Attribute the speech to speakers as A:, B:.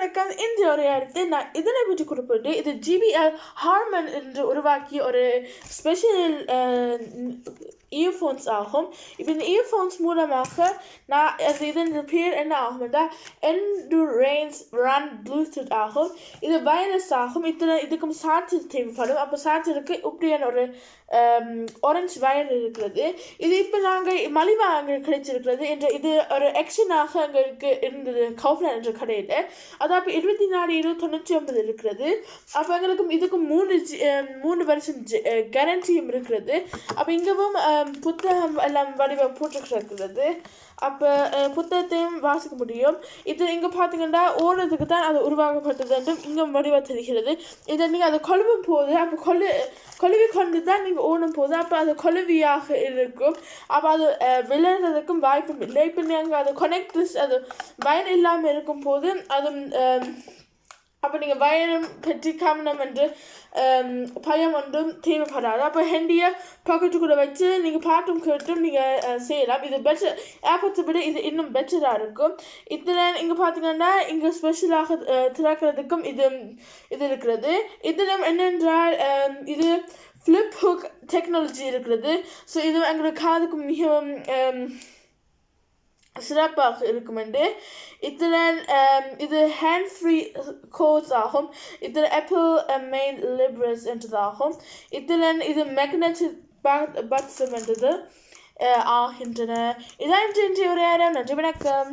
A: வணக்கம். இந்த உரையாடத்தை நான் இதனை பற்றி குறிப்பிட்டு இது ஜிபிஎல் ஹார்மன் என்று உருவாக்கிய ஒரு ஸ்பெஷல் இயர்ஃபோன்ஸ் ஆகும். இப்போ இந்த இயர்ஃபோன்ஸ் மூலமாக நான் இதன் பேர் என்ன ஆகும் என்றால் என்டுரன்ஸ் ரன் ப்ளூடூத் ஆகும். இது வயர்லெஸ் ஆகும். இதுக்கும் சார்ஜர் தேவைப்படும். அப்போ சார்ஜருக்கு இப்படியான ஒரு ஆரஞ்ச் வயர் இருக்கிறது. இது இப்போ நாங்கள் மலிவாக அங்கே கிடைச்சிருக்கிறது என்ற இது ஒரு எக்ஷனாக எங்களுக்கு இருந்தது கவுஃப்லான் என்ற கடையில். அதாவது 24,99 இருக்கிறது. அப்போ எங்களுக்கு இதுக்கு 3 வருஷம் கேரண்டியும் இருக்கிறது. அப்போ இங்கவும் புத்தகம் எல்லாம் வடிவம் போட்டுக்கிறது. அப்போ புத்தகத்தையும் வாசிக்க முடியும். இது இங்கே பார்த்தீங்கன்னா ஓடுறதுக்கு தான் அது உருவாக்கப்பட்டது என்றும் இங்கே வடிவாக தெரிகிறது. இதை நீங்கள் அதை கொழுவும் போது அப்போ கொழுவி கொண்டு தான் நீங்கள் ஓடும் போது அப்போ அது கொழுவியாக இருக்கும். அப்போ அது விளையாடுறதுக்கும் வாய்ப்பும் இல்லை. இப்போ நீங்கள் அது கனெக்டர்ஸ் அது வயர் இல்லாமல் இருக்கும் போது அது அப்போ நீங்கள் வயரும் பற்றி கவனம் என்று பயம் ஒன்றும் தேவைப்படாது. அப்போ ஹெண்டியை பாக்கெட்டுக்குள்ளே வச்சு நீங்கள் பாட்டும் கேட்டும் நீங்கள் செய்யலாம். இது பெட்டர் ஏர்போர்ட்ஸை விட இது இன்னும் பெட்டராக இருக்கும். இதில் இங்கே பார்த்தீங்கன்னா இங்கே ஸ்பெஷலாக திறக்கிறதுக்கும் இது இருக்கிறது. இதில் என்னென்றால் இது ஃப்ளிப் ஹுக் டெக்னாலஜி இருக்கிறது. ஸோ இது எங்களுக்கு காதுக்கு மிகவும் சிறப்பாக இருக்கும். இதில் இது ஹேண்ட் ஃப்ரீ கோட்ஸ் ஆகும். இதில் ஆப்பிள் மெயின் லிப்ரஸ் என்றதாகும். இதில் இது மேக்னெட்டிக் பட்ஸ் என்றது ஆகின்றன. இதான் இன்றைய உரையாடல். நன்றி, வணக்கம்.